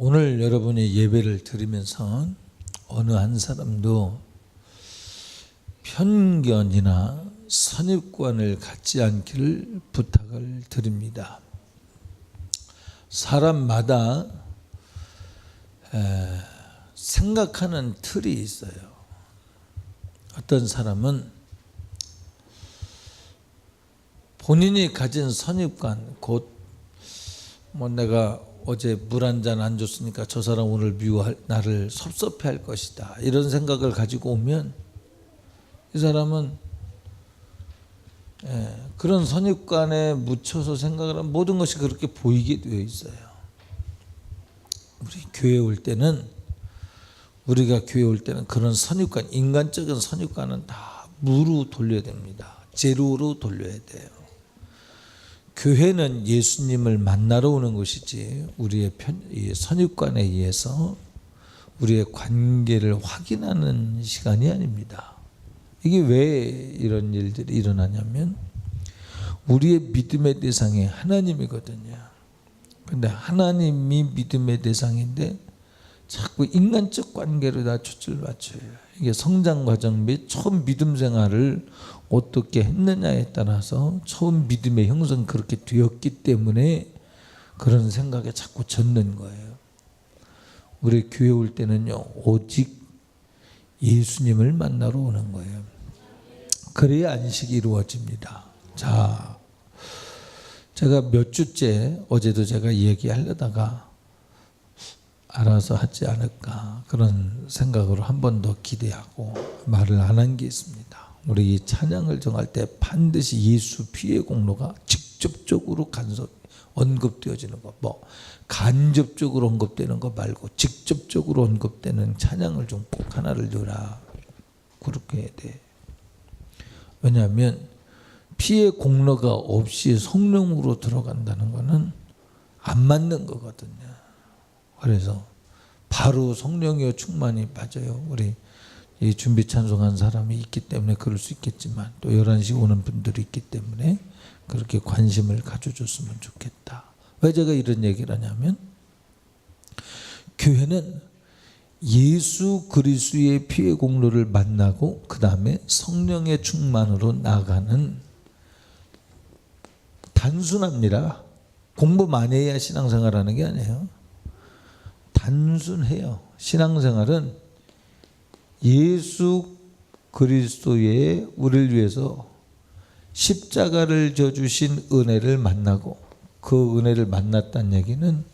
오늘 여러분이 예배를 드리면서 어느 한 사람도 편견이나 선입관을 갖지 않기를 부탁을 드립니다. 사람마다 생각하는 틀이 있어요. 어떤 사람은 본인이 가진 선입관, 곧 내가 어제 물 한 잔 안 줬으니까 저 사람 오늘 미워할, 나를 섭섭해할 것이다, 이런 생각을 가지고 오면 이 사람은 그런 선입관에 묻혀서 생각을 하면 모든 것이 그렇게 보이게 되어 있어요. 우리가 교회 올 때는 그런 선입관, 인간적인 선입관은 다 무로 돌려야 됩니다. 제로로 돌려야 돼요. 교회는 예수님을 만나러 오는 곳이지 우리의 선입관에 의해서 우리의 관계를 확인하는 시간이 아닙니다. 이게 왜 이런 일들이 일어나냐면 우리의 믿음의 대상이 하나님이거든요. 그런데 하나님이 믿음의 대상인데 자꾸 인간적 관계로 다 초점을 맞춰요. 이게 성장 과정 및 처음 믿음 생활을 어떻게 했느냐에 따라서 처음 믿음의 형성이 그렇게 되었기 때문에 그런 생각에 자꾸 젖는 거예요. 우리 교회 올 때는요, 오직 예수님을 만나러 오는 거예요. 그래야 안식이 이루어집니다. 자, 제가 몇 주째, 어제도 제가 얘기하려다가 알아서 하지 않을까 그런 생각으로 한 번 더 기대하고 말을 안 한 게 있습니다. 우리 이 찬양을 정할 때 반드시 예수 피의 공로가 직접적으로 언급되어지는 거, 간접적으로 언급되는 거 말고 직접적으로 언급되는 찬양을 좀 꼭 하나를 넣어라, 그렇게 해야 돼. 왜냐하면 피의 공로가 없이 성령으로 들어간다는 거는 안 맞는 거거든요. 그래서 바로 성령의 충만이 맞아요. 우리 이 준비 찬송한 사람이 있기 때문에 그럴 수 있겠지만 또 11시 오는 분들이 있기 때문에 그렇게 관심을 가져줬으면 좋겠다. 왜 제가 이런 얘기를 하냐면 교회는 예수 그리스도의 피의 공로를 만나고 그 다음에 성령의 충만으로 나가는, 단순합니다. 공부 많이 해야 신앙생활하는 게 아니에요. 단순해요. 신앙생활은 예수 그리스도의 우리를 위해서 십자가를 져주신 은혜를 만나고, 그 은혜를 만났다는 얘기는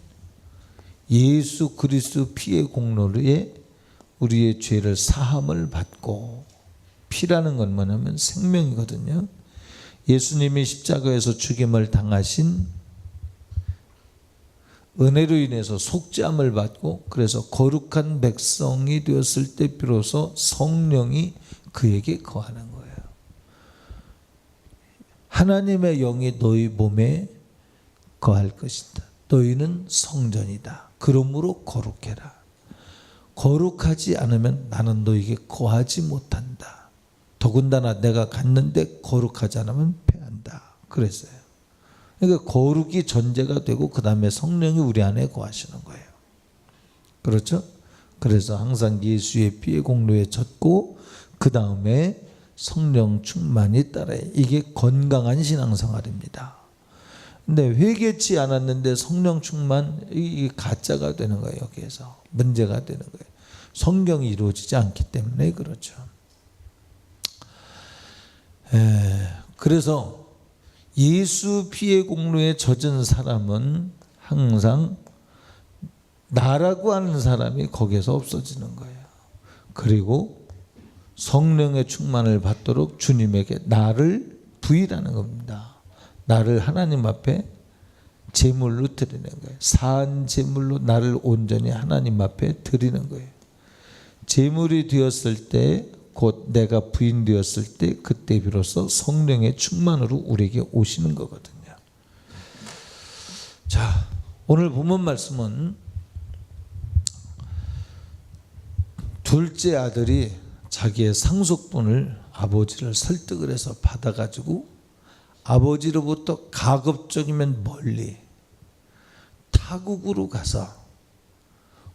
예수 그리스도 피의 공로에 우리의 죄를 사함을 받고, 피라는 건 뭐냐면 생명이거든요. 예수님이 십자가에서 죽임을 당하신 은혜로 인해서 속죄함을 받고, 그래서 거룩한 백성이 되었을 때 비로소 성령이 그에게 거하는 거예요. 하나님의 영이 너희 몸에 거할 것이다. 너희는 성전이다. 그러므로 거룩해라. 거룩하지 않으면 나는 너희에게 거하지 못한다. 더군다나 내가 갔는데 거룩하지 않으면 패한다. 그랬어요. 그러니까 거룩이 전제가 되고 그 다음에 성령이 우리 안에 거하시는 거예요. 그렇죠? 그래서 항상 예수의 피의 공로에 젖고 그 다음에 성령 충만이 따라요. 이게 건강한 신앙생활입니다. 근데 회개치 않았는데 성령 충만, 이게 가짜가 되는 거예요. 여기에서 문제가 되는 거예요. 성경이 이루어지지 않기 때문에 그렇죠. 그래서 예수 피의 공로에 젖은 사람은 항상 나라고 하는 사람이 거기에서 없어지는 거예요. 그리고 성령의 충만을 받도록 주님에게 나를 부이라는 겁니다. 나를 하나님 앞에 제물로 드리는 거예요. 사한 제물로 나를 온전히 하나님 앞에 드리는 거예요. 제물이 되었을 때, 곧 내가 부인 되었을 때, 그때 비로소 성령의 충만으로 우리에게 오시는 거거든요. 자, 오늘 본문 말씀은 둘째 아들이 자기의 상속분을 아버지를 설득을 해서 받아가지고 아버지로부터 가급적이면 멀리 타국으로 가서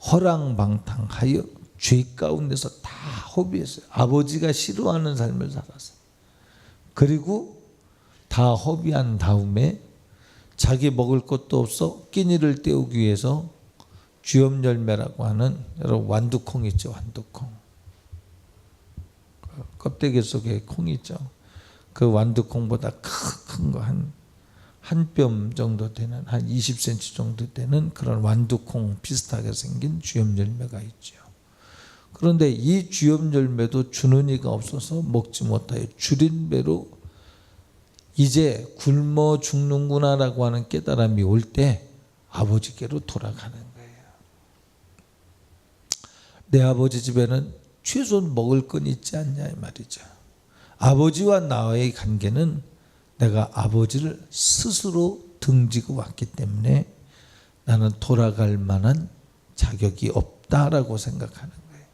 허랑방탕하여 죄 가운데서 다 허비했어요. 아버지가 싫어하는 삶을 살았어요. 그리고 다 허비한 다음에 자기 먹을 것도 없어 끼니를 때우기 위해서 쥐염열매라고 하는 여러분 완두콩 있죠. 완두콩. 껍데기 속에 콩이 있죠. 그 완두콩보다 큰 거 한 뼘 정도 되는 한 20cm 정도 되는 그런 완두콩 비슷하게 생긴 쥐염열매가 있죠. 그런데 이 쥐염열매도 주는 이가 없어서 먹지 못하여 줄인 배로 이제 굶어 죽는구나라고 하는 깨달음이 올 때 아버지께로 돌아가는 거예요. 내 아버지 집에는 최소한 먹을 건 있지 않냐 이 말이죠. 아버지와 나의 관계는 내가 아버지를 스스로 등지고 왔기 때문에 나는 돌아갈 만한 자격이 없다라고 생각하는 거예요.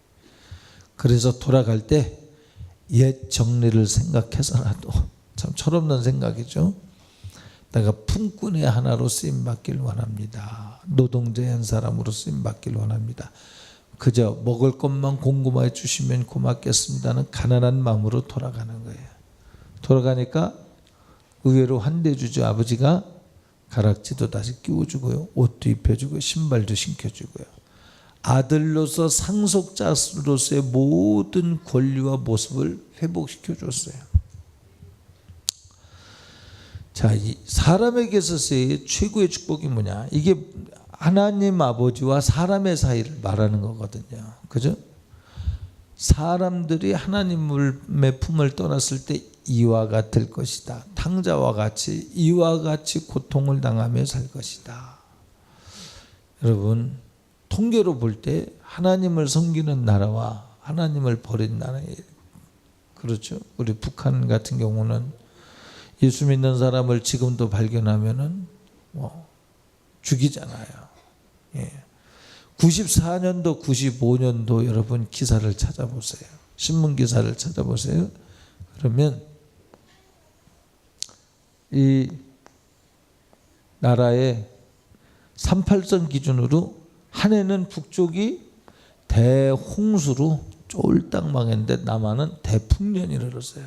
그래서 돌아갈 때 옛 정리를 생각해서라도 참 철없는 생각이죠. 내가 품꾼의 하나로 쓰임받길 원합니다. 노동자의 한 사람으로 쓰임받길 원합니다. 그저 먹을 것만 공급해 주시면 고맙겠습니다는 가난한 마음으로 돌아가는 거예요. 돌아가니까 의외로 환대주죠. 아버지가 가락지도 다시 끼워주고요. 옷도 입혀주고 신발도 신겨주고요. 아들로서 상속자로서의 모든 권리와 모습을 회복시켜줬어요. 자, 이 사람에게 있어서의 최고의 축복이 뭐냐? 이게 하나님 아버지와 사람의 사이를 말하는 거거든요. 그죠? 사람들이 하나님의 품을 떠났을 때 이와 같을 것이다. 탕자와 같이 이와 같이 고통을 당하며 살 것이다. 여러분 통계로 볼 때 하나님을 섬기는 나라와 하나님을 버린 나라, 그렇죠? 우리 북한 같은 경우는 예수 믿는 사람을 지금도 발견하면은 죽이잖아요. 예. 94년도, 95년도 여러분 기사를 찾아보세요. 신문 기사를 찾아보세요. 그러면 이 나라의 38선 기준으로 한 해는 북쪽이 대홍수로 쫄딱 망했는데 남한은 대풍년이 흘렀어요.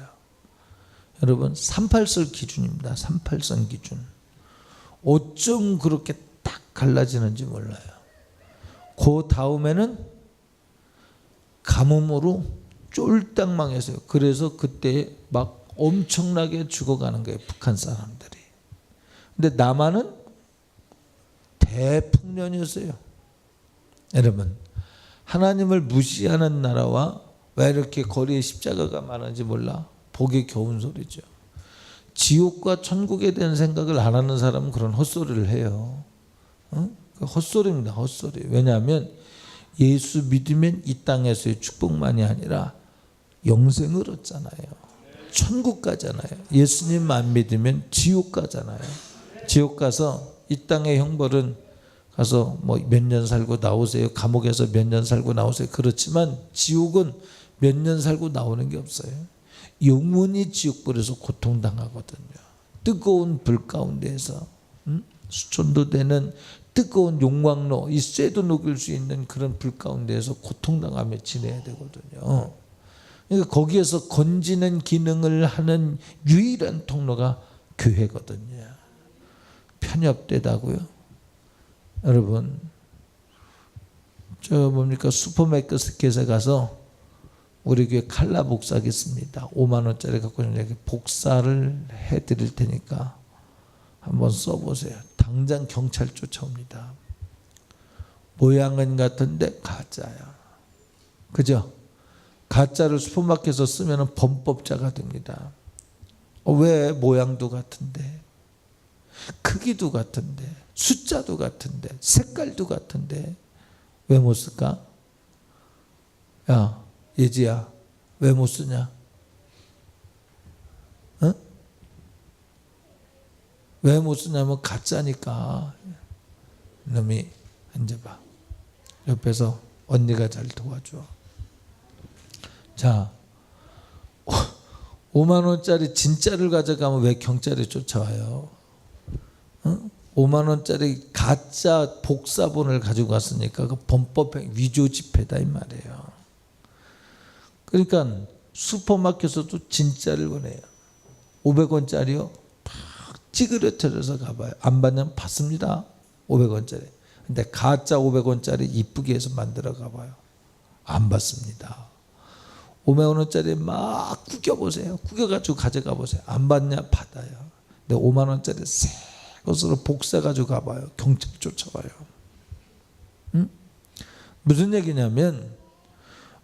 여러분 38선 기준입니다. 38선 기준. 어쩜 그렇게 딱 갈라지는지 몰라요. 그 다음에는 가뭄으로 쫄딱 망했어요. 그래서 그때 막 엄청나게 죽어가는 거예요. 북한 사람들이. 근데 남한은 대풍년이었어요. 여러분 하나님을 무시하는 나라와 왜 이렇게 거리에 십자가가 많은지 몰라? 보기 겨운 소리죠. 지옥과 천국에 대한 생각을 안 하는 사람은 그런 헛소리를 해요. 헛소리입니다. 헛소리. 왜냐하면 예수 믿으면 이 땅에서의 축복만이 아니라 영생을 얻잖아요. 천국 가잖아요. 예수님 안 믿으면 지옥 가잖아요. 지옥 가서 이 땅의 형벌은 가서 뭐 몇 년 살고 나오세요. 감옥에서 몇 년 살고 나오세요. 그렇지만 지옥은 몇 년 살고 나오는 게 없어요. 영원히 지옥불에서 고통당하거든요. 뜨거운 불 가운데에서 수천도 되는 뜨거운 용광로, 이 쇠도 녹일 수 있는 그런 불 가운데에서 고통당하며 지내야 되거든요. 그러니까 거기에서 건지는 기능을 하는 유일한 통로가 교회거든요. 편협되다고요? 여러분 저 뭡니까 슈퍼마켓에 가서 우리 교회 칼라 복사기 있습니다. 5만 원짜리 갖고 이렇게 복사를 해드릴 테니까 한번 써보세요. 당장 경찰 쫓아옵니다. 모양은 같은데 가짜야. 그죠? 가짜를 슈퍼마켓에서 쓰면 범법자가 됩니다. 왜? 모양도 같은데, 크기도 같은데, 숫자도 같은데, 색깔도 같은데 왜 못 쓸까? 야 예지야 왜 못 쓰냐? 어? 왜 못 쓰냐면 가짜니까. 놈이 앉아봐. 옆에서 언니가 잘 도와줘. 자 5만 원짜리 진짜를 가져가면 왜 경찰이 쫓아와요? 어? 5만 원짜리 가짜 복사본을 가지고 갔으니까 그 범법행 위조 지폐다 이 말이에요. 그러니까 슈퍼마켓에서도 진짜를 보내요. 500원짜리요. 팍 찌그러뜨려서 가봐요. 안 받으면 받습니다. 500원짜리. 근데 가짜 500원짜리 이쁘게 해서 만들어 가봐요. 안 받습니다. 5만 원짜리 막 구겨보세요. 구겨가지고 가져가 보세요. 안 받냐? 받아요. 근데 5만 원짜리 새 것으로 복사가지고 가봐요. 경찰 쫓아와요. 응? 무슨 얘기냐면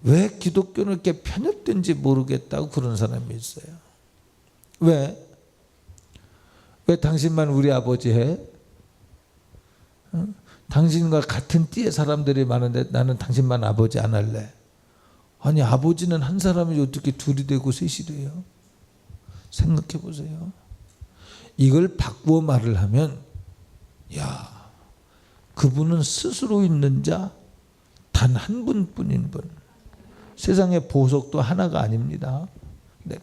왜 기독교는 이렇게 편협된지 모르겠다고 그런 사람이 있어요. 왜? 왜 당신만 우리 아버지 해? 응? 당신과 같은 띠의 사람들이 많은데 나는 당신만 아버지 안 할래. 아니 아버지는 한 사람이 어떻게 둘이 되고 셋이 돼요? 생각해 보세요. 이걸 바꾸어 말을 하면 야 그분은 스스로 있는 자 단 한 분뿐인 분. 세상의 보석도 하나가 아닙니다. 근데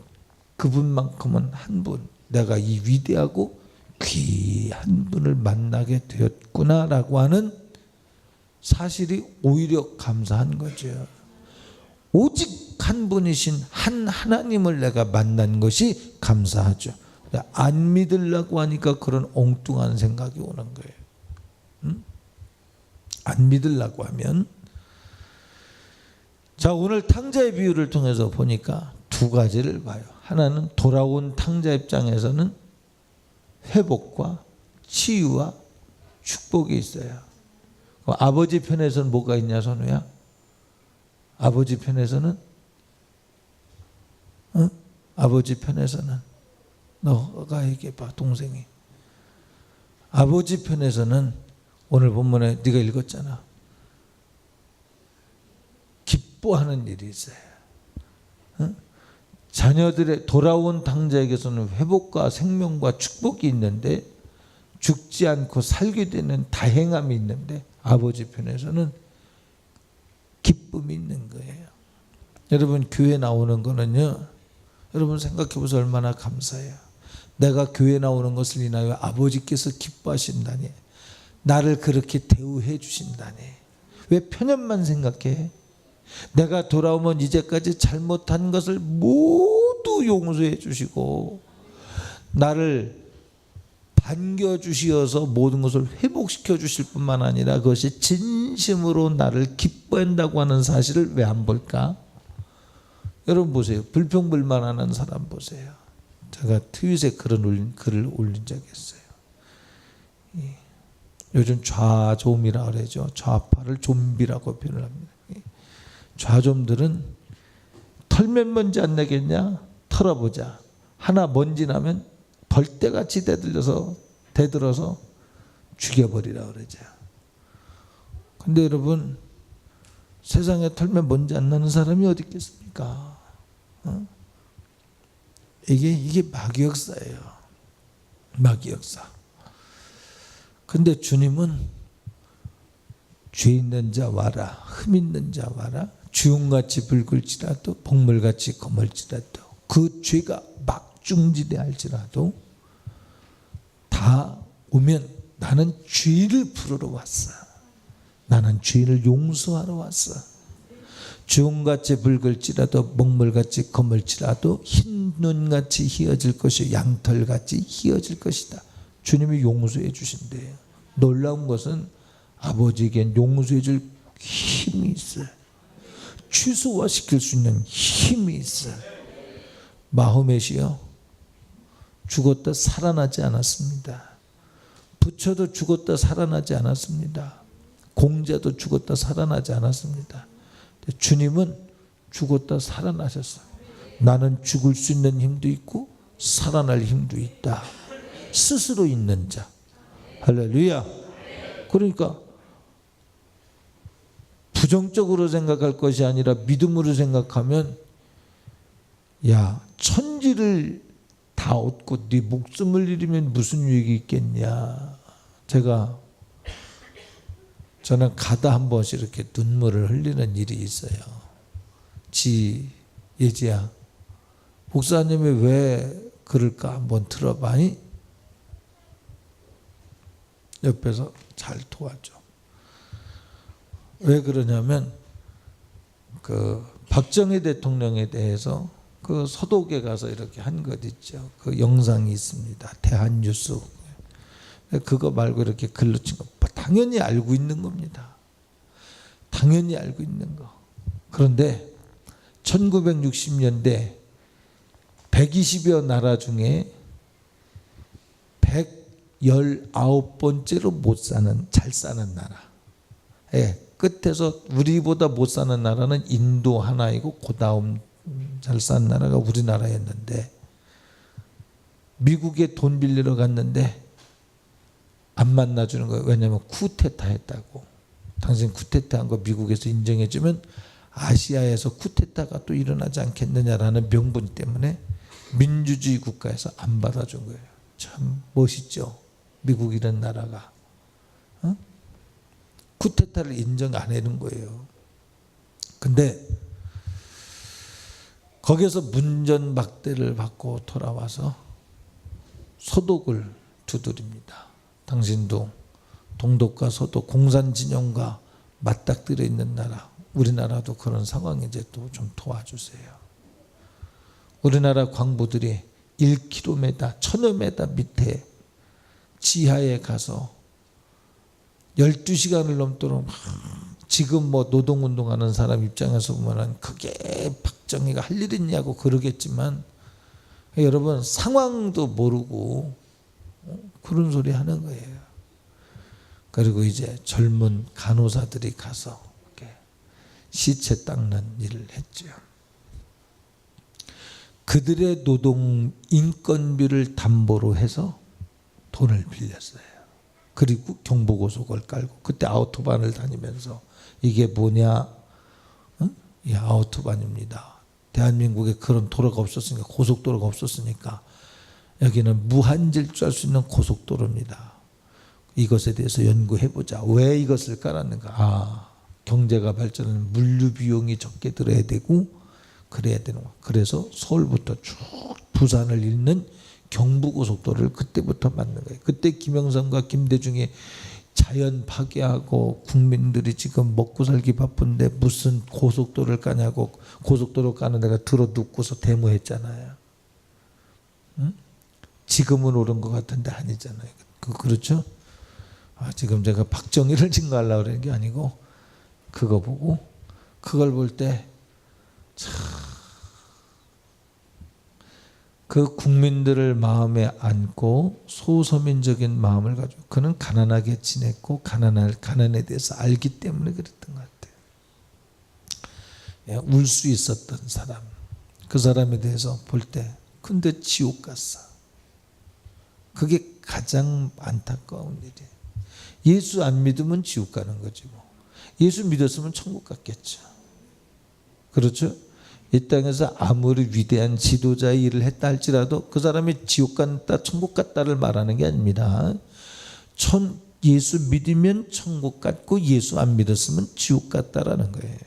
그분만큼은 한 분. 내가 이 위대하고 귀한 분을 만나게 되었구나라고 하는 사실이 오히려 감사한 거죠. 오직 한 분이신 한 하나님을 내가 만난 것이 감사하죠. 안 믿으려고 하니까 그런 엉뚱한 생각이 오는 거예요. 응? 안 믿으려고 하면. 자, 오늘 탕자의 비유를 통해서 보니까 두 가지를 봐요. 하나는 돌아온 탕자 입장에서는 회복과 치유와 축복이 있어요. 아버지 편에서는 뭐가 있냐, 선우야? 아버지 편에서는 아버지 편에서는 너가 얘기해봐, 동생이. 아버지 편에서는 오늘 본문에 네가 읽었잖아. 기뻐하는 일이 있어요. 자녀들의 돌아온 탕자에게서는 회복과 생명과 축복이 있는데 죽지 않고 살게 되는 다행함이 있는데 아버지 편에서는 기쁨이 있는 거예요. 여러분 교회 나오는 거는요. 여러분 생각해 보세요. 얼마나 감사해요. 내가 교회 나오는 것을 인하여 아버지께서 기뻐하신다니. 나를 그렇게 대우해 주신다니. 왜 편협만 생각해? 내가 돌아오면 이제까지 잘못한 것을 모두 용서해 주시고 나를 반겨주시어서 모든 것을 회복시켜 주실 뿐만 아니라 그것이 진심으로 나를 기뻐한다고 하는 사실을 왜 안 볼까? 여러분 보세요. 불평불만하는 사람 보세요. 제가 트윗에 글을 올린 적이 있어요. 요즘 좌좀이라고 그러죠. 좌파를 좀비라고 표현을 합니다. 좌좀들은 털면 먼지 안 나겠냐? 털어보자. 하나 먼지 나면 벌떼같이 대들어서 죽여버리라 그러죠. 근데 여러분 세상에 털면 먼지 안 나는 사람이 어디 있겠습니까? 이게 마귀 역사예요. 마귀 역사. 근데 주님은 죄 있는 자 와라, 흠 있는 자 와라, 주홍같이 붉을지라도 복물같이 검을지라도 그 죄가 막중지대 할지라도 다 오면 나는 죄를 풀으러 왔어. 나는 죄를 용서하러 왔어. 주홍같이 붉을지라도 먹물같이 검을지라도 흰 눈같이 희어질 것이 양털같이 희어질 것이다. 주님이 용서해 주신대요. 놀라운 것은 아버지에겐 용서해 줄 힘이 있어요. 취소화시킬 수 있는 힘이 있어요. 마호멧이요 죽었다 살아나지 않았습니다. 부처도 죽었다 살아나지 않았습니다. 공자도 죽었다 살아나지 않았습니다. 주님은 죽었다 살아나셨어요. 나는 죽을 수 있는 힘도 있고 살아날 힘도 있다. 스스로 있는 자. 할렐루야. 그러니까 부정적으로 생각할 것이 아니라 믿음으로 생각하면 야 천지를 다 얻고 네 목숨을 잃으면 무슨 유익이 있겠냐. 저는 가다 한 번씩 이렇게 눈물을 흘리는 일이 있어요. 예지야 목사님이 왜 그럴까 한번 들어봐니? 옆에서 잘 도와줘. 왜 그러냐면 그 박정희 대통령에 대해서 그 서독에 가서 이렇게 한 것 있죠. 그 영상이 있습니다. 대한뉴스. 그거 말고 이렇게 글로 친 거 당연히 알고 있는 겁니다. 당연히 알고 있는 거. 그런데 1960년대 120여 나라 중에 119번째로 못 사는, 잘 사는 나라. 예, 끝에서 우리보다 못 사는 나라는 인도 하나이고 그다음 잘 사는 나라가 우리나라였는데 미국에 돈 빌리러 갔는데 안 만나주는 거예요. 왜냐하면 쿠데타 했다고. 당신 쿠데타 한 거 미국에서 인정해주면 아시아에서 쿠데타가 또 일어나지 않겠느냐라는 명분 때문에 민주주의 국가에서 안 받아준 거예요. 참 멋있죠. 미국 이런 나라가. 쿠데타를 인정 안 해는 거예요. 근데 거기서 문전박대를 받고 돌아와서 소독을 두드립니다. 당신도 동독과 서독, 공산진영과 맞닥뜨려 있는 나라, 우리나라도 그런 상황에 이제 또 좀 도와주세요. 우리나라 광부들이 1km, 1000m 밑에 지하에 가서 12시간을 넘도록 지금 뭐 노동운동하는 사람 입장에서 보면 그게 박정희가 할 일 있냐고 그러겠지만 여러분 상황도 모르고 그런 소리 하는 거예요. 그리고 이제 젊은 간호사들이 가서 시체 닦는 일을 했죠. 그들의 노동 인건비를 담보로 해서 돈을 빌렸어요. 그리고 경부고속을 깔고 그때 아우토반을 다니면서 이게 뭐냐? 응? 이 아우토반입니다. 대한민국에 그런 도로가 없었으니까, 고속도로가 없었으니까 여기는 무한질주할 수 있는 고속도로입니다. 이것에 대해서 연구해보자. 왜 이것을 깔았는가? 경제가 발전하는 물류 비용이 적게 들어야 되고 그래야 되는 거야. 그래서 서울부터 쭉 부산을 잇는 경부고속도로를 그때부터 만든 거예요. 그때 김영삼과 김대중이 자연 파괴하고 국민들이 지금 먹고 살기 바쁜데 무슨 고속도로를 까냐고 고속도로 까는 데가 들어 눕고서 데모했잖아요. 응? 지금은 옳은 것 같은데 아니잖아요. 그렇죠? 지금 제가 박정희를 증거하려고 그러는 게 아니고 그거 보고 그걸 볼 때 참 그 국민들을 마음에 안고 소서민적인 마음을 가지고 그는 가난하게 지냈고 가난에 대해서 알기 때문에 그랬던 것 같아요. 울 수 있었던 사람, 그 사람에 대해서 볼 때 근데 지옥 갔어. 그게 가장 안타까운 일이에요. 예수 안 믿으면 지옥 가는 거지 뭐. 예수 믿었으면 천국 갔겠죠. 그렇죠? 이 땅에서 아무리 위대한 지도자의 일을 했다 할지라도 그 사람이 지옥 갔다 천국 갔다를 말하는 게 아닙니다. 예수 믿으면 천국 갔고 예수 안 믿었으면 지옥 갔다라는 거예요.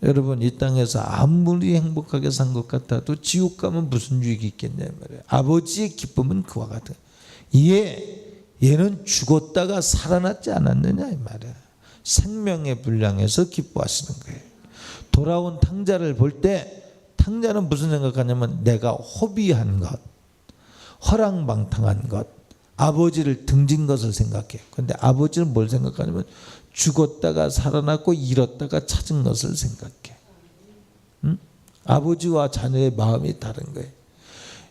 여러분 이 땅에서 아무리 행복하게 산 것 같아도 지옥 가면 무슨 유익이 있겠냐 말이에요. 아버지의 기쁨은 그와 같아요. 얘는 죽었다가 살아났지 않았느냐 이 말이에요. 생명의 분량에서 기뻐하시는 거예요. 돌아온 탕자를 볼 때 탕자는 무슨 생각하냐면 내가 허비한 것, 허랑방탕한 것, 아버지를 등진 것을 생각해요. 그런데 아버지는 뭘 생각하냐면 죽었다가 살아났고 잃었다가 찾은 것을 생각해. 아버지와 자녀의 마음이 다른 거예요.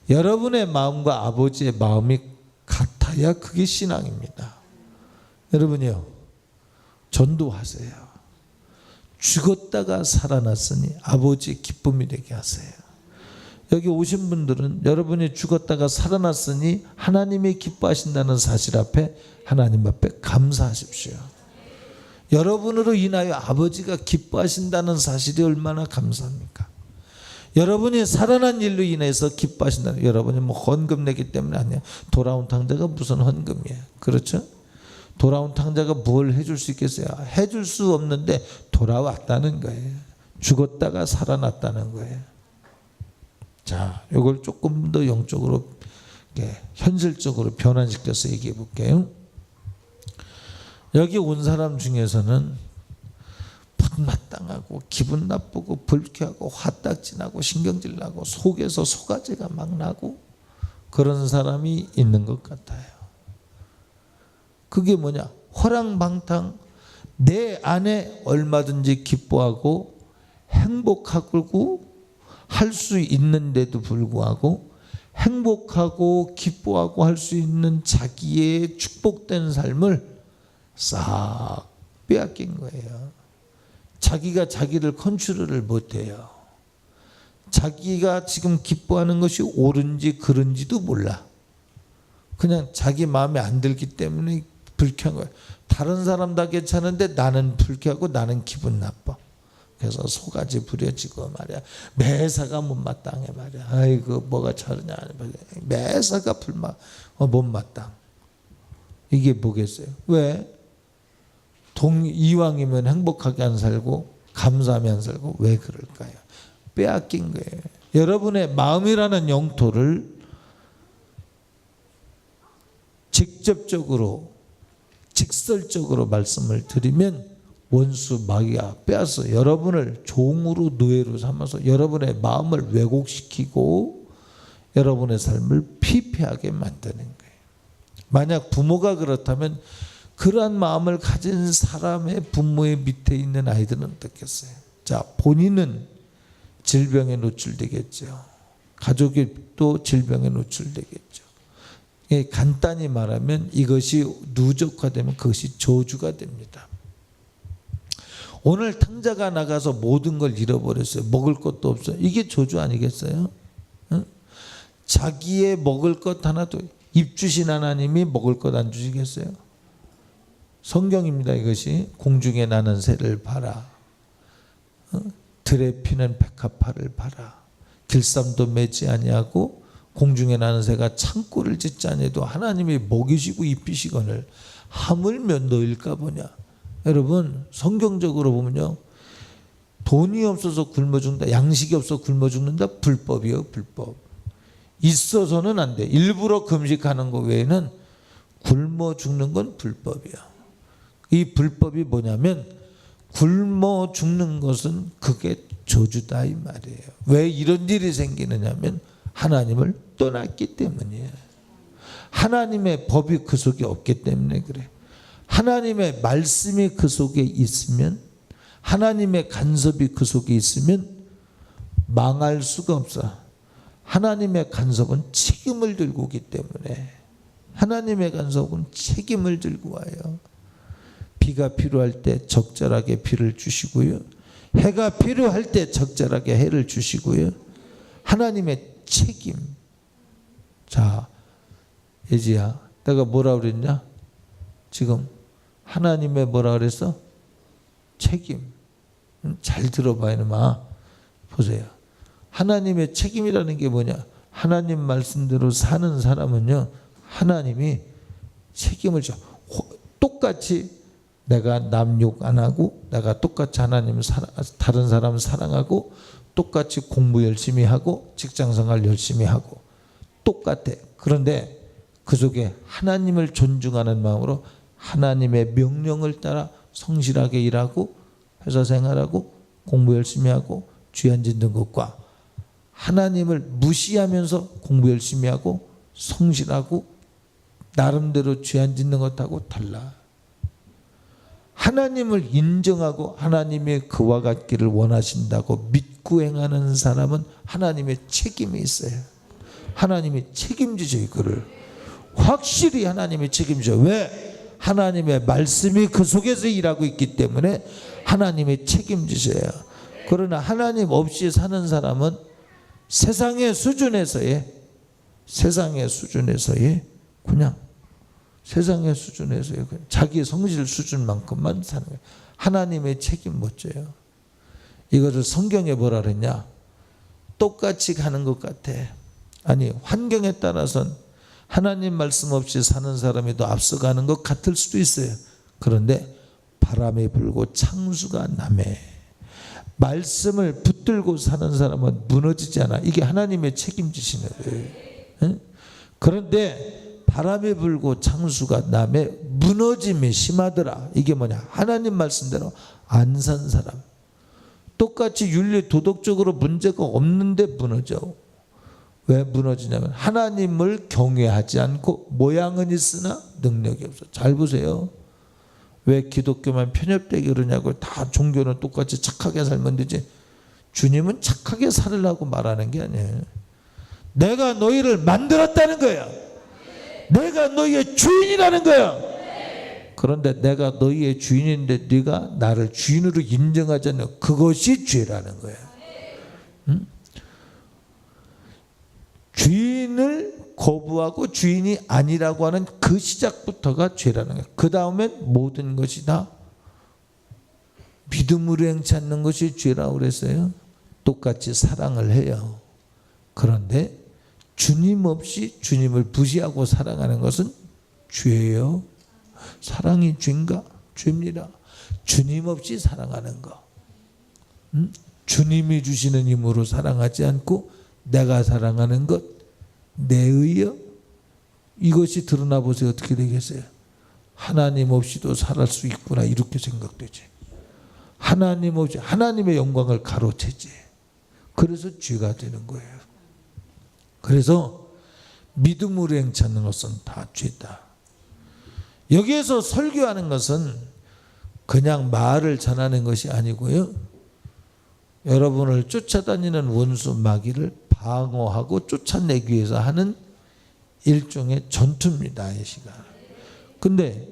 여러분의 마음과 아버지의 마음이 같아야 그게 신앙입니다. 여러분이요, 전도하세요. 죽었다가 살아났으니 아버지의 기쁨이 되게 하세요. 여기 오신 분들은 여러분이 죽었다가 살아났으니 하나님이 기뻐하신다는 사실 앞에 하나님 앞에 감사하십시오. 여러분으로 인하여 아버지가 기뻐하신다는 사실이 얼마나 감사합니까? 여러분이 살아난 일로 인해서 기뻐하신다는, 여러분이 뭐 헌금 내기 때문에 아니에요. 돌아온 탕자가 무슨 헌금이에요. 그렇죠? 돌아온 탕자가 뭘 해줄 수 있겠어요? 해줄 수 없는데 돌아왔다는 거예요. 죽었다가 살아났다는 거예요. 자, 이걸 조금 더 영적으로 이렇게 현실적으로 변환시켜서 얘기해 볼게요. 여기 온 사람 중에서는 못마땅하고 기분 나쁘고 불쾌하고 화딱지나고 신경질 나고 속에서 소가지가 막 나고 그런 사람이 있는 것 같아요. 그게 뭐냐? 허랑방탕 내 안에 얼마든지 기뻐하고 행복하고 할 수 있는데도 불구하고 행복하고 기뻐하고 할 수 있는 자기의 축복된 삶을 싹 빼앗긴 거예요. 자기가 자기를 컨트롤을 못해요. 자기가 지금 기뻐하는 것이 옳은지 그른지도 몰라. 그냥 자기 마음에 안 들기 때문에 불쾌한 거예요. 다른 사람 다 괜찮은데 나는 불쾌하고 나는 기분 나빠. 그래서 속아지 부려지고 말이야. 매사가 못마땅해 말이야. 아이고 뭐가 저러냐. 매사가 못마땅. 이게 뭐겠어요? 왜? 이왕이면 행복하게 안 살고 감사하며 안 살고 왜 그럴까요? 빼앗긴 거예요. 여러분의 마음이라는 영토를 직접적으로 직설적으로 말씀을 드리면 원수 마귀가 빼앗아 여러분을 종으로 노예로 삼아서 여러분의 마음을 왜곡시키고 여러분의 삶을 피폐하게 만드는 거예요. 만약 부모가 그렇다면 그러한 마음을 가진 사람의 부모의 밑에 있는 아이들은 어떻겠어요? 자, 본인은 질병에 노출되겠죠. 가족이 또 질병에 노출되겠죠. 간단히 말하면 이것이 누적화되면 그것이 저주가 됩니다. 오늘 탕자가 나가서 모든 걸 잃어버렸어요. 먹을 것도 없어요. 이게 저주 아니겠어요? 응? 자기의 먹을 것 하나도 입 주신 하나님이 먹을 것 안 주시겠어요? 성경입니다. 이것이 공중에 나는 새를 봐라. 들에 피는 백합화를 봐라. 길쌈도 매지 아니하고 공중에 나는 새가 창고를 짓지 아니해도 하나님이 먹이시고 입히시거늘 하물며 너일까 보냐. 여러분 성경적으로 보면요. 돈이 없어서 굶어 죽는다. 양식이 없어서 굶어 죽는다. 불법이요. 불법. 있어서는 안 돼. 일부러 금식하는 거 외에는 굶어 죽는 건 불법이야. 이 불법이 뭐냐면 굶어 죽는 것은 그게 저주다 이 말이에요. 왜 이런 일이 생기느냐면 하나님을 떠났기 때문이에요. 하나님의 법이 그 속에 없기 때문에 그래. 하나님의 말씀이 그 속에 있으면 하나님의 간섭이 그 속에 있으면 망할 수가 없어. 하나님의 간섭은 책임을 들고 오기 때문에 하나님의 간섭은 책임을 들고 와요. 비가 필요할 때 적절하게 비를 주시고요. 해가 필요할 때 적절하게 해를 주시고요. 하나님의 책임. 자, 예지야, 내가 뭐라 그랬냐? 지금 하나님의 뭐라 그랬어? 책임. 잘 들어봐 이놈아. 보세요. 하나님의 책임이라는 게 뭐냐? 하나님 말씀대로 사는 사람은요, 하나님이 책임을 져. 똑같이 내가 남 욕 안 하고 내가 똑같이 하나님 다른 사람 사랑하고 똑같이 공부 열심히 하고 직장생활 열심히 하고 똑같아. 그런데 그 속에 하나님을 존중하는 마음으로 하나님의 명령을 따라 성실하게 일하고 회사 생활하고 공부 열심히 하고 죄 안 짓는 것과 하나님을 무시하면서 공부 열심히 하고 성실하고 나름대로 죄 안 짓는 것하고 달라. 하나님을 인정하고 하나님의 그와 같기를 원하신다고 믿고 행하는 사람은 하나님의 책임이 있어요. 하나님이 책임지죠. 이거를 확실히 하나님이 책임져. 왜? 하나님의 말씀이 그 속에서 일하고 있기 때문에 하나님이 책임지셔요. 그러나 하나님 없이 사는 사람은 세상의 수준에서의 그냥 세상의 수준에서의 자기 성실 수준만큼만 사는 거예요. 하나님의 책임 못 져요. 이거를 성경에 뭐라 그랬냐? 똑같이 가는 것 같아. 아니, 환경에 따라서는 하나님 말씀 없이 사는 사람이 더 앞서가는 것 같을 수도 있어요. 그런데 바람이 불고 창수가 남해. 말씀을 붙들고 사는 사람은 무너지지 않아. 이게 하나님의 책임지시는 거예요. 응? 그런데 바람이 불고 창수가 남에 무너짐이 심하더라. 이게 뭐냐? 하나님 말씀대로 안 산 사람. 똑같이 윤리 도덕적으로 문제가 없는데 무너져. 왜 무너지냐면 하나님을 경외하지 않고 모양은 있으나 능력이 없어. 잘 보세요. 왜 기독교만 편협되게 그러냐고. 다 종교는 똑같이 착하게 살면 되지. 주님은 착하게 살으라고 말하는 게 아니에요. 내가 너희를 만들었다는 거야. 내가 너희의 주인이라는 거야. 그런데 내가 너희의 주인인데 네가 나를 주인으로 인정하지 않는 그것이 죄라는 거야. 응? 주인을 거부하고 주인이 아니라고 하는 그 시작부터가 죄라는 거야. 그 다음엔 모든 것이 다 믿음으로 행치 않는 것이 죄라고 그랬어요. 똑같이 사랑을 해요. 그런데 주님 없이 주님을 무시하고 살아가는 것은 죄예요. 사랑이 죄인가? 죄입니다. 주님 없이 사랑하는 거. 주님이 주시는 힘으로 사랑하지 않고 내가 사랑하는 것, 내 의여, 이것이 드러나 보세요. 어떻게 되겠어요? 하나님 없이도 살할 수 있구나 이렇게 생각되지. 하나님 없이 하나님의 영광을 가로채지. 그래서 죄가 되는 거예요. 그래서 믿음으로 행치 않는 것은 다 죄다. 여기에서 설교하는 것은 그냥 말을 전하는 것이 아니고요. 여러분을 쫓아다니는 원수 마귀를 방어하고 쫓아내기 위해서 하는 일종의 전투입니다. 이 시간. 근데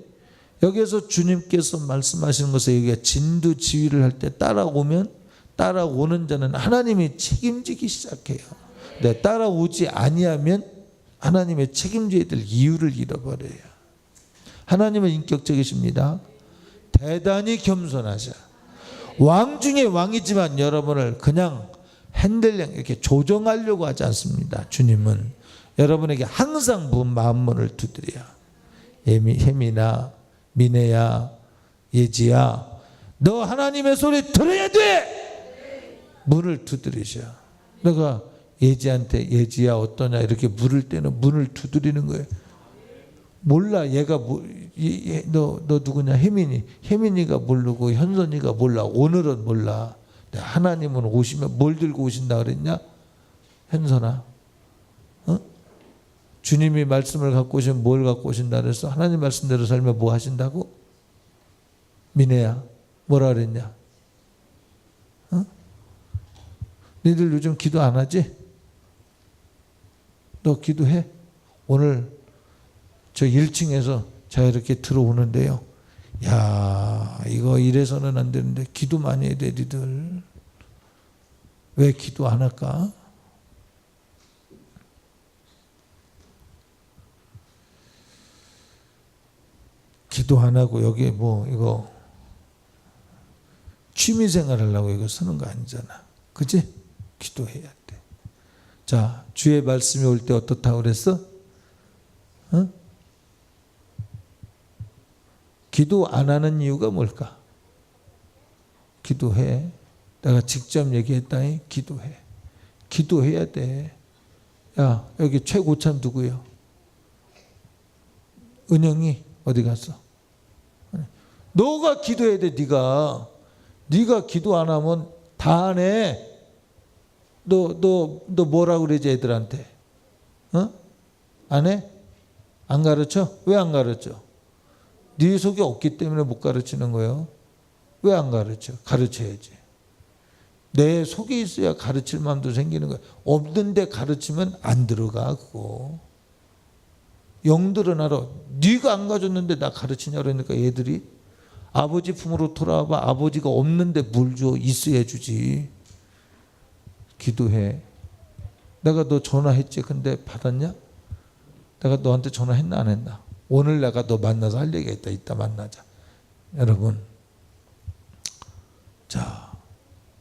여기에서 주님께서 말씀하시는 것에 여기가 진두지휘를 할 때 따라오는 자는 하나님이 책임지기 시작해요. 근데 따라오지 아니하면 하나님의 책임져야 될 이유를 잃어버려요. 하나님은 인격적이십니다. 대단히 겸손하셔. 왕 중에 왕이지만 여러분을 그냥 핸들링 이렇게 조정하려고 하지 않습니다. 주님은 여러분에게 항상 마음문을 두드려. 혜민아, 미네야, 예지야, 너 하나님의 소리 들어야 돼. 문을 두드리셔. 내가 예지한테 예지야 어떠냐 이렇게 물을 때는 문을 두드리는 거예요. 몰라. 얘가 너 누구냐? 혜민이가 모르고 현선이가 몰라. 오늘은 몰라. 하나님은 오시면 뭘 들고 오신다 그랬냐? 현선아, 주님이 말씀을 갖고 오시면 뭘 갖고 오신다 그랬어? 하나님 말씀대로 살면 뭐 하신다고? 미네야, 뭐라 그랬냐? 너희들 요즘 기도 안 하지? 너 기도해? 오늘 저 1층에서 제가 이렇게 들어오는데요. 야, 이거 이래서는 안 되는데 기도 많이 해야 돼, 니들. 왜 기도 안 할까? 기도 안 하고 여기 뭐 이거 취미생활 하려고 이거 쓰는 거 아니잖아. 그치? 기도해야 돼. 자, 주의 말씀이 올 때 어떻다고 그랬어? 기도 안 하는 이유가 뭘까? 기도해. 내가 직접 얘기했다니 기도해. 기도해야 돼. 야, 여기 최고참 누구요? 은영이 어디 갔어? 너가 기도해야 돼. 네가 기도 안 하면 다 안 해. 너 뭐라고 그러지 애들한테? 안 해? 안 가르쳐? 왜 안 가르쳐? 네 속에 없기 때문에 못 가르치는 거예요. 왜 안 가르쳐? 가르쳐야지. 내 속에 있어야 가르칠 마음도 생기는 거야. 없는데 가르치면 안 들어가 그거. 영들은 알아. 네가 안 가졌는데 나 가르치냐 그러니까 얘들이 아버지 품으로 돌아와봐. 아버지가 없는데 뭘 줘? 있어야 주지. 기도해. 내가 너 전화했지. 근데 받았냐? 내가 너한테 전화했나 안 했나? 오늘 내가 너 만나서 할 얘기가 있다. 이따 만나자. 여러분, 자,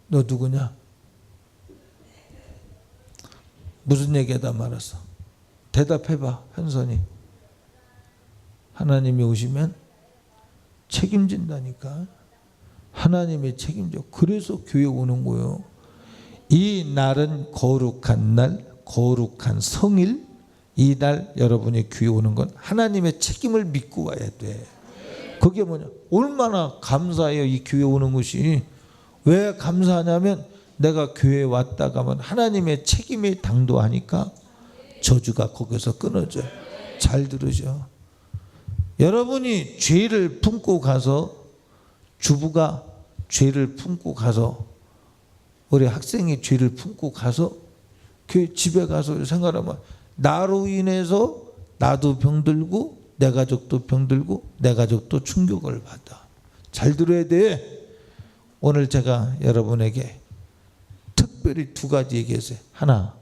너 누구냐? 무슨 얘기하다 말았어? 대답해봐. 현선이. 하나님이 오시면 책임진다니까. 하나님이 책임져. 그래서 교회 오는 거예요. 이 날은 거룩한 날, 거룩한 성일, 이날 여러분이 교회 오는 건 하나님의 책임을 믿고 와야 돼. 그게 뭐냐? 얼마나 감사해요. 이 교회 오는 것이. 왜 감사하냐면 내가 교회에 왔다 가면 하나님의 책임이 당도하니까 저주가 거기서 끊어져요. 잘 들으죠. 여러분이 죄를 품고 가서, 주부가 죄를 품고 가서, 우리 학생이 죄를 품고 가서 교회 집에 가서 생각하면 나로 인해서 나도 병들고 내 가족도 병들고 내 가족도 충격을 받아. 잘 들어야 돼. 오늘 제가 여러분에게 특별히 두 가지 얘기했어요. 하나,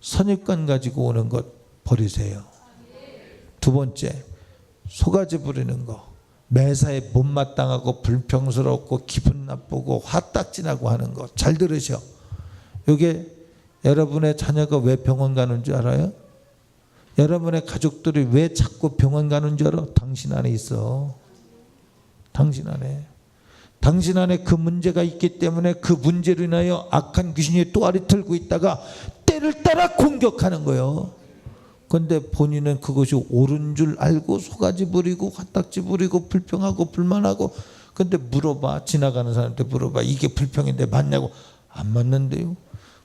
선입관 가지고 오는 것 버리세요. 두 번째, 속아지 부리는 거, 매사에 못마땅하고 불평스럽고 기분 나쁘고 화딱지나고 하는 거 잘 들으셔. 이게 여러분의 자녀가 왜 병원 가는 줄 알아요? 여러분의 가족들이 왜 자꾸 병원 가는 줄 알아? 당신 안에 있어. 당신 안에. 당신 안에 그 문제가 있기 때문에 그 문제로 인하여 악한 귀신이 또아리 틀고 있다가 때를 따라 공격하는 거예요. 그런데 본인은 그것이 옳은 줄 알고 속아지 부리고 화딱지 부리고 불평하고 불만하고. 근데 물어봐, 지나가는 사람한테 물어봐, 이게 불평인데 맞냐고. 안 맞는데요.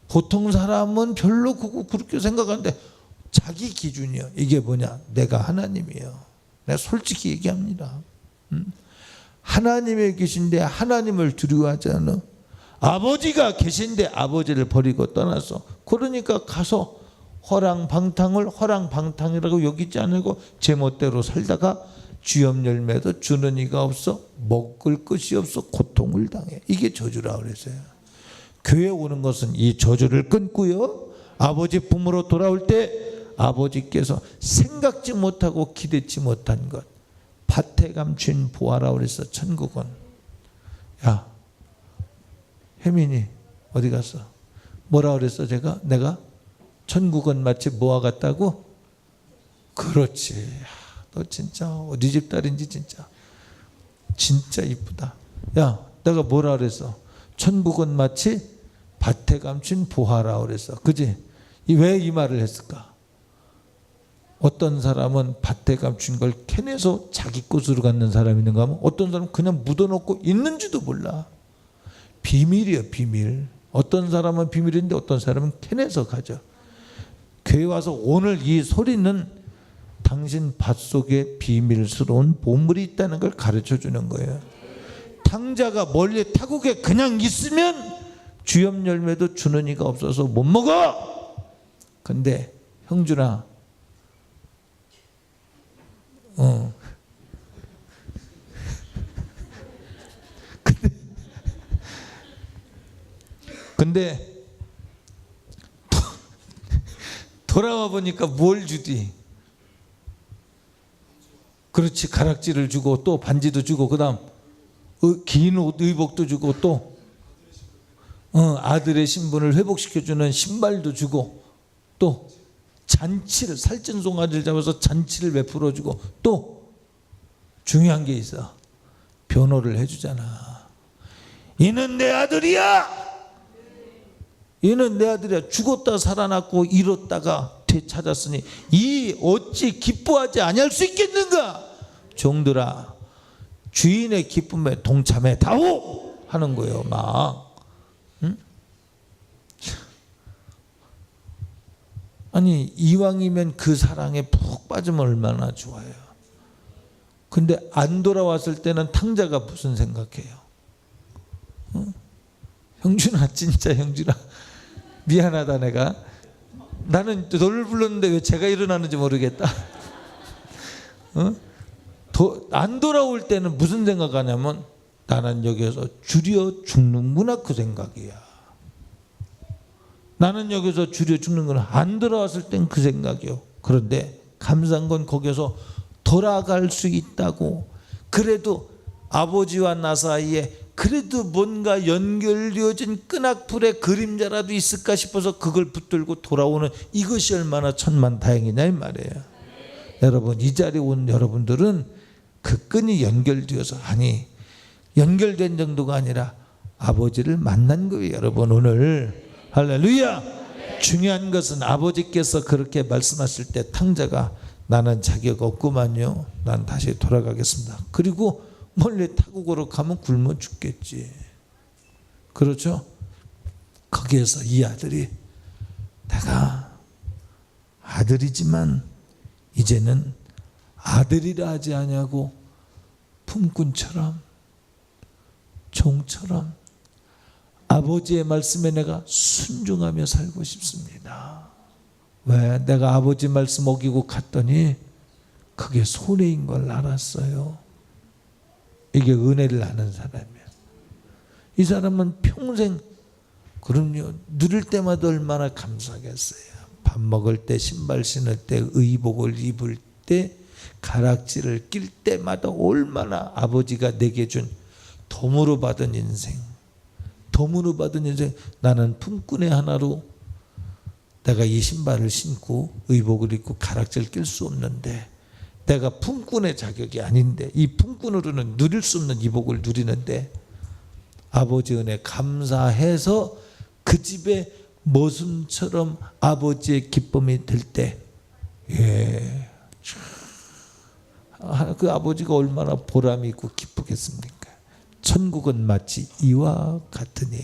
보통 사람은 별로 그렇게 생각하는데 자기 기준이요. 이게 뭐냐? 내가 하나님이에요. 내가 솔직히 얘기합니다. 하나님이 계신데 하나님을 두려워하지 않아. 아버지가 계신데 아버지를 버리고 떠났어. 그러니까 가서 허랑방탕이라고 여기지 않고 제멋대로 살다가 주염 열매도 주는 이가 없어, 먹을 것이 없어 고통을 당해. 이게 저주라 그랬어요. 교회 오는 것은 이 저주를 끊고요, 아버지 품으로 돌아올 때 아버지께서 생각지 못하고 기대치 못한 것, 밭에 감춘 보아라 그랬어. 천국은. 야, 혜민이 어디 갔어? 뭐라 그랬어? 내가 천국은 마치 뭐와 같다고? 그렇지. 너 진짜 어디 집 딸인지 진짜 이쁘다. 야, 내가 뭐라 그랬어? 천국은 마치 밭에 감춘 보화라 그랬어. 그지? 왜 이 말을 했을까? 어떤 사람은 밭에 감춘 걸 캐내서 자기 것으로 갖는 사람이 있는가 하면 어떤 사람은 그냥 묻어놓고 있는지도 몰라. 비밀이에요, 비밀. 어떤 사람은 비밀인데 어떤 사람은 캐내서 가져. 교회 와서 오늘 이 소리는 당신 밭 속에 비밀스러운 보물이 있다는 걸 가르쳐 주는 거예요. 탕자가 멀리 타국에 그냥 있으면 주염 열매도 주는 이가 없어서 못 먹어. 근데 형준아, 근데 돌아와 보니까 뭘 주디? 그렇지, 가락지를 주고 또 반지도 주고 그다음 긴 옷 의복도 주고 또 아들의 신분을 회복시켜주는 신발도 주고 또 잔치를, 살찐 송아지를 잡아서 잔치를 베풀어주고 또 중요한 게 있어. 변호를 해주잖아. 이는 내 아들이야. 얘는 내 아들이야. 죽었다 살아났고 잃었다가 되찾았으니 이 어찌 기뻐하지 아니할 수 있겠는가? 종들아, 주인의 기쁨에 동참해 다오 하는 거예요. 막 아니, 이왕이면 그 사랑에 푹 빠지면 얼마나 좋아요. 근데 안 돌아왔을 때는 탕자가 무슨 생각해요? 형준아, 진짜 형준아, 미안하다. 나는 너를 불렀는데 왜 제가 일어나는지 모르겠다. 안 돌아올 때는 무슨 생각하냐면 나는 여기서 줄여 죽는구나, 그 생각이야. 나는 여기서 줄여 죽는구나. 안 돌아왔을 땐 그 생각이요. 그런데 감사한 건 거기서 돌아갈 수 있다고. 그래도 아버지와 나 사이에 그래도 뭔가 연결되어진 끈악불의 그림자라도 있을까 싶어서 그걸 붙들고 돌아오는 이것이 얼마나 천만다행이냐 이 말이에요. 여러분, 이 자리에 온 여러분들은 그 끈이 연결되어서, 아니 연결된 정도가 아니라 아버지를 만난 거예요. 여러분, 오늘 할렐루야. 중요한 것은 아버지께서 그렇게 말씀하실 때 탕자가 나는 자격 없구만요. 난 다시 돌아가겠습니다. 그리고 멀리 타국으로 가면 굶어 죽겠지. 그렇죠? 거기에서 이 아들이 내가 아들이지만 이제는 아들이라 하지 아니하고 품꾼처럼 종처럼 아버지의 말씀에 내가 순종하며 살고 싶습니다. 왜? 내가 아버지 말씀 어기고 갔더니 그게 손해인 걸 알았어요. 이게 은혜를 아는 사람이야. 이 사람은 평생 그럼요. 누릴 때마다 얼마나 감사하겠어요. 밥 먹을 때, 신발 신을 때, 의복을 입을 때, 가락지를 낄 때마다 얼마나 아버지가 내게 준 덤으로 받은 인생, 덤으로 받은 인생. 나는 품꾼의 하나로 내가 이 신발을 신고 의복을 입고 가락지를 낄 수 없는데, 내가 품꾼의 자격이 아닌데 이 품꾼으로는 누릴 수 없는 이 복을 누리는데 아버지 은혜 감사해서 그 집에 모순처럼 아버지의 기쁨이 될 때, 예, 그 아버지가 얼마나 보람이 있고 기쁘겠습니까? 천국은 마치 이와 같으니.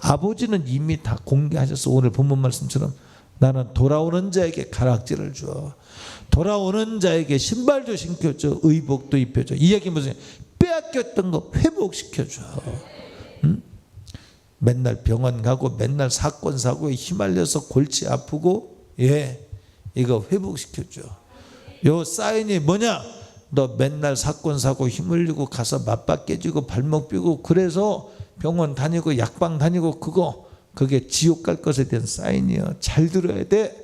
아버지는 이미 다 공개하셔서 오늘 본문 말씀처럼 나는 돌아오는 자에게 가락지를 줘, 돌아오는 자에게 신발도 신겨줘, 의복도 입혀줘. 이 얘기 무슨 빼앗겼던 거 회복시켜줘. 응? 맨날 병원 가고 맨날 사건 사고에 휘말려서 골치 아프고, 예, 이거 회복시켜줘. 요 사인이 뭐냐? 너 맨날 사건 사고 휘말리고 가서 맞박 깨지고 발목 삐고 그래서 병원 다니고 약방 다니고 그게 지옥 갈 것에 대한 사인이야. 잘 들어야 돼.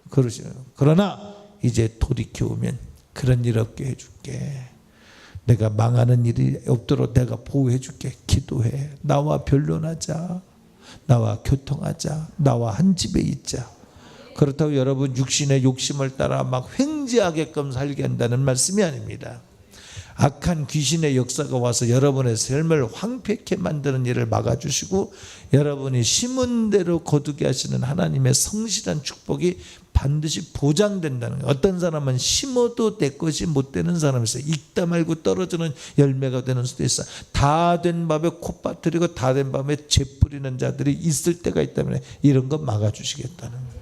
그러시요. 그러나 이제 돌이켜오면 그런 일 없게 해줄게. 내가 망하는 일이 없도록 내가 보호해 줄게. 기도해. 나와 변론하자. 나와 교통하자. 나와 한 집에 있자. 그렇다고 여러분 육신의 욕심을 따라 막 횡재하게끔 살게 한다는 말씀이 아닙니다. 악한 귀신의 역사가 와서 여러분의 삶을 황폐케 만드는 일을 막아주시고 여러분이 심은 대로 거두게 하시는 하나님의 성실한 축복이 반드시 보장된다는 거예요. 어떤 사람은 심어도 내 것이 못 되는 사람이 있어요. 익다 말고 떨어지는 열매가 되는 수도 있어요. 다 된 밥에 콧바트리고 다 된 밥에 재 뿌리는 자들이 있을 때가 있다면 이런 거 막아주시겠다는 거예요.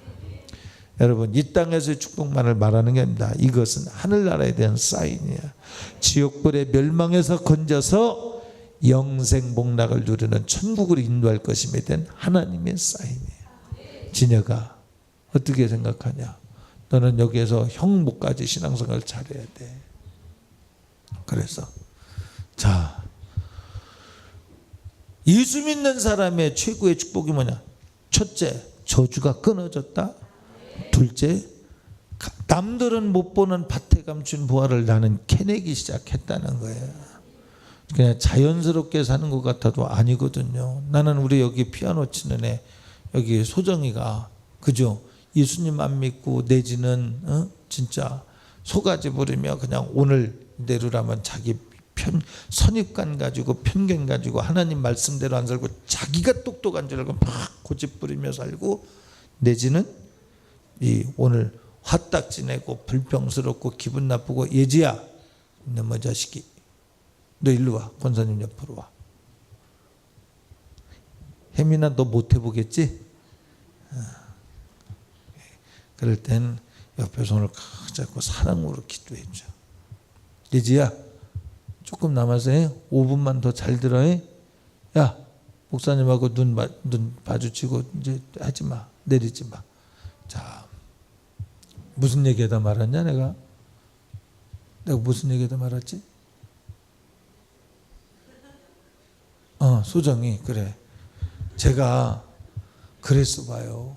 여러분, 이 땅에서의 축복만을 말하는 게 아닙니다. 이것은 하늘나라에 대한 사인이에요. 지옥불의 멸망에서 건져서 영생복락을 누리는 천국으로 인도할 것임에 대한 하나님의 사인이에요. 진여가 어떻게 생각하냐? 너는 여기에서 형목까지 신앙생활을 잘해야 돼. 그래서 자, 예수 믿는 사람의 최고의 축복이 뭐냐? 첫째, 저주가 끊어졌다. 둘째, 남들은 못 보는 밭에 감춘 보화를 나는 캐내기 시작했다는 거예요. 그냥 자연스럽게 사는 것 같아도 아니거든요. 나는 우리 여기 피아노 치는 애, 여기 소정이가, 그죠? 예수님 안 믿고 내지는 진짜 소가지 부리며 그냥 오늘대로라면 자기 선입관 가지고 편견 가지고 하나님 말씀대로 안 살고 자기가 똑똑한 줄 알고 막 고집 부리며 살고, 내지는 이 오늘 화딱지 내고 불평스럽고 기분 나쁘고, 예지야, 너뭐 자식이, 너 일로 와. 권사님 옆으로 와. 혜민아, 너 못 해보겠지? 그럴 땐 옆에 손을 꽉 잡고 사랑으로 기도해줘. 예지야, 조금 남아서 해. 5분만 더 잘 들어. 해. 야, 목사님하고 눈 마주치고 이제 하지 마. 내리지 마. 자, 무슨 얘기하다 말았냐? 내가 무슨 얘기하다 말았지? 소정이, 그래. 제가 그랬어 봐요.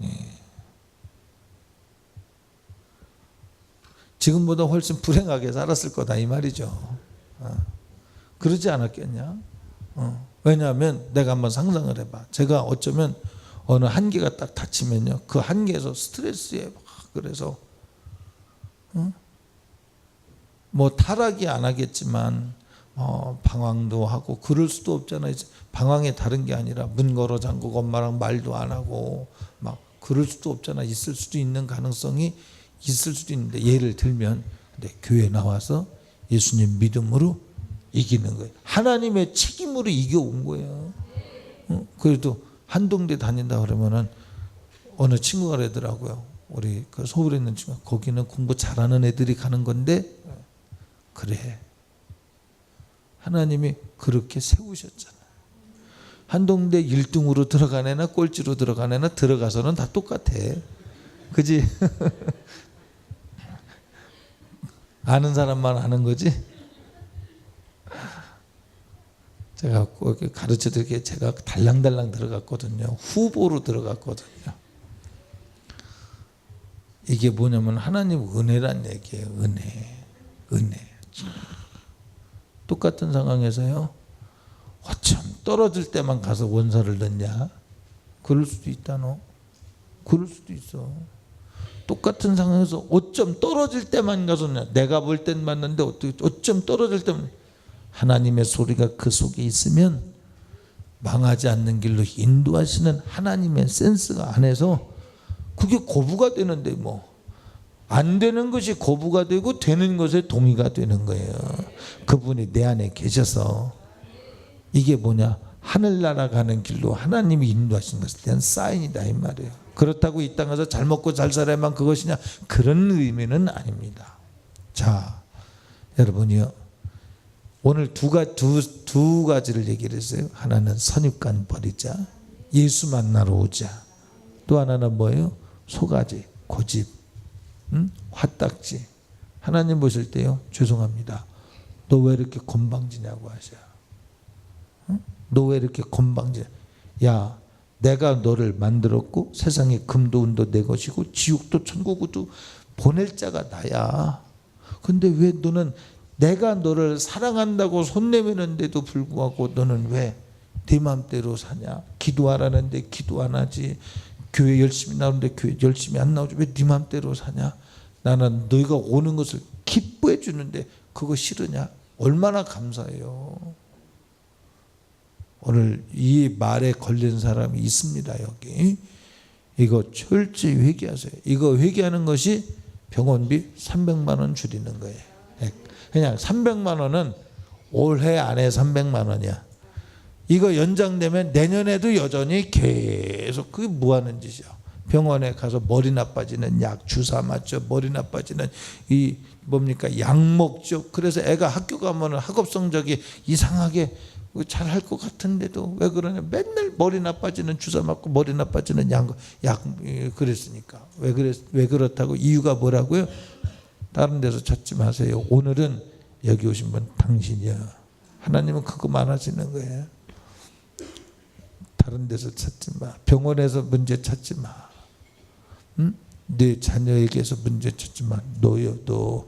예. 지금보다 훨씬 불행하게 살았을 거다 이 말이죠. 그러지 않았겠냐? 왜냐하면 내가 한번 상상을 해봐. 제가 어쩌면 어느 한계가 딱 닥치면요, 그 한계에서 스트레스에 막, 그래서 뭐 타락이 안 하겠지만 방황도 하고 그럴 수도 없잖아요. 방황이 다른 게 아니라 문 걸어 잠그고 엄마랑 말도 안 하고 막 그럴 수도 없잖아. 있을 수도 있는 가능성이 있을 수도 있는데, 예를 들면 근데 교회 나와서 예수님 믿음으로 이기는 거예요. 하나님의 책임으로 이겨온 거예요. 그래도 한동대 다닌다 그러면은 어느 친구가 그러더라고요. 우리 그 서울에 있는 친구, 거기는 공부 잘하는 애들이 가는 건데, 그래, 하나님이 그렇게 세우셨잖아. 한동대 1등으로 들어간 애나 꼴찌로 들어간 애나 들어가서는 다 똑같아. 그지? 아는 사람만 아는 거지. 제가 가르쳐 드리게 제가 달랑달랑 들어갔거든요. 후보로 들어갔거든요. 이게 뭐냐면 하나님 은혜란 얘기예요. 은혜. 똑같은 상황에서요, 어쩜 떨어질 때만 가서 원사를 넣냐? 그럴 수도 있다. 너 그럴 수도 있어. 똑같은 상황에서 어쩜 떨어질 때만 가서 넣냐? 내가 볼 땐 맞는데 어쩜 떨어질 때만. 하나님의 소리가 그 속에 있으면 망하지 않는 길로 인도하시는 하나님의 센스가 안에서 그게 거부가 되는데, 뭐 안 되는 것이 거부가 되고 되는 것에 동의가 되는 거예요. 그분이 내 안에 계셔서. 이게 뭐냐? 하늘나라 가는 길로 하나님이 인도하신 것에 대한 사인이다 이 말이에요. 그렇다고 이 땅에서 잘 먹고 잘 살아야만 그것이냐? 그런 의미는 아닙니다. 자, 여러분이요, 오늘 두 가지를 얘기를 했어요. 하나는 선입관 버리자, 예수 만나러 오자. 또 하나는 뭐예요? 소가지, 고집, 화딱지. 하나님 보실 때요, 죄송합니다, 너 왜 이렇게 건방지냐고 하셔. 너 왜 이렇게 건방지냐. 야, 내가 너를 만들었고 세상의 금도 은도 내 것이고 지옥도 천국도 보낼 자가 나야. 근데 왜 너는 내가 너를 사랑한다고 손 내미는데도 불구하고 너는 왜 네 맘대로 사냐? 기도하라는데 기도 안 하지. 교회 열심히 나오는데 교회 열심히 안 나오지. 왜 네 맘대로 사냐? 나는 너희가 오는 것을 기뻐해 주는데 그거 싫으냐? 얼마나 감사해요. 오늘 이 말에 걸린 사람이 있습니다. 여기 이거 철저히 회개하세요. 이거 회개하는 것이 병원비 300만 원 줄이는 거예요. 그냥 300만 원은 올해 안에 300만 원이야. 이거 연장되면 내년에도 여전히 계속. 그게 뭐 하는 짓이야. 병원에 가서 머리 나빠지는 약 주사 맞죠. 머리 나빠지는 이 뭡니까, 약 먹죠. 그래서 애가 학교 가면은 학업 성적이 이상하게 잘할 것 같은데도 왜 그러냐? 맨날 머리 나빠지는 주사 맞고 머리 나빠지는 약 그랬으니까. 왜 그렇다고? 이유가 뭐라고요? 다른 데서 찾지 마세요. 오늘은 여기 오신 분 당신이야. 하나님은 그거만 하시는 거예요. 다른 데서 찾지 마. 병원에서 문제 찾지 마. 내 자녀에게서 문제 찾지 마. 너요, 너.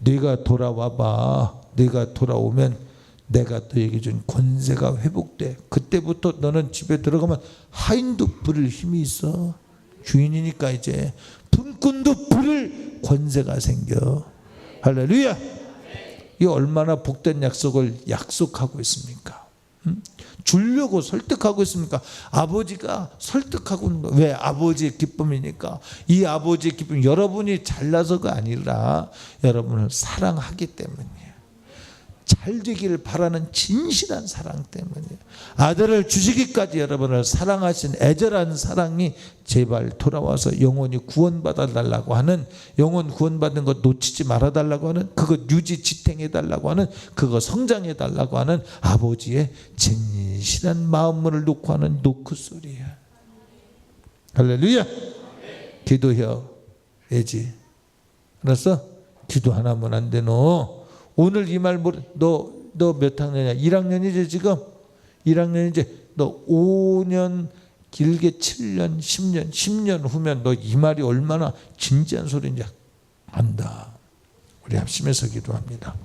네가 돌아와봐. 네가 돌아오면 내가 너에게 준 권세가 회복돼. 그때부터 너는 집에 들어가면 하인도 부릴 힘이 있어. 주인이니까 이제 품꾼도 부릴 권세가 생겨. 할렐루야. 이 얼마나 복된 약속을 약속하고 있습니까? 주려고 설득하고 있습니까? 아버지가 설득하고 있는 거예요. 왜? 아버지의 기쁨이니까. 이 아버지의 기쁨, 여러분이 잘나서가 아니라 여러분을 사랑하기 때문이에요. 잘 되기를 바라는 진실한 사랑 때문이에요. 아들을 주시기까지 여러분을 사랑하신 애절한 사랑이 제발 돌아와서 영혼이 구원받아 달라고 하는, 영혼 구원받는 것 놓치지 말아 달라고 하는, 그것 유지 지탱해 달라고 하는, 그거 성장해 달라고 하는 아버지의 진실한 마음을 놓고 하는 노크 소리야. 할렐루야. 기도해야지. 알았어? 기도 하나면 안 돼. 너 오늘 이 말 모르. 너 몇 학년이야? 1학년이지 지금? 1학년 이제 너 5년 길게 7년 10년 후면 너 이 말이 얼마나 진지한 소리인지 안다. 우리 합심해서 기도합니다.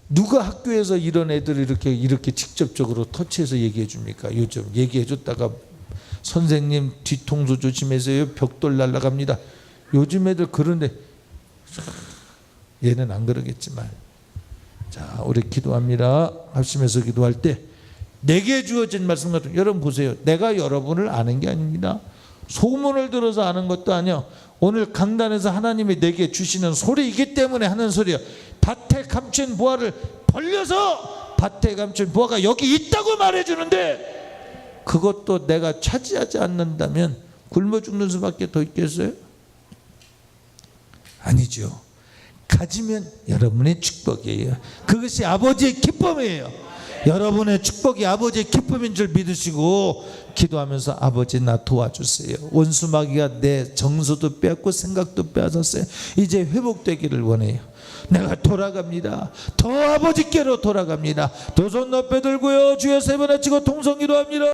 누가 학교에서 이런 애들을 이렇게 직접적으로 터치해서 얘기해 줍니까? 요즘 얘기해 줬다가 선생님 뒤통수 조심하세요. 벽돌 날아갑니다. 요즘 애들 그런데 얘는 안 그러겠지만 자, 우리 기도합니다. 합심해서 기도할 때 내게 주어진 말씀 같은, 여러분 보세요. 내가 여러분을 아는 게 아닙니다. 소문을 들어서 아는 것도 아니야. 오늘 강단에서 하나님이 내게 주시는 소리이기 때문에 하는 소리야. 밭에 감춘 보화를 벌려서 밭에 감춘 보화가 여기 있다고 말해주는데, 그것도 내가 차지하지 않는다면 굶어 죽는 수밖에 더 있겠어요? 아니죠. 가지면 여러분의 축복이에요. 그것이 아버지의 기쁨이에요. 여러분의 축복이 아버지의 기쁨인 줄 믿으시고 기도하면서 아버지 나 도와주세요. 원수 마귀가 내 정서도 빼앗고 생각도 빼앗았어요. 이제 회복되기를 원해요. 내가 돌아갑니다. 더 아버지께로 돌아갑니다. 두 손 높여 들고요 주여 세 번 외치고 통성기도 합니다.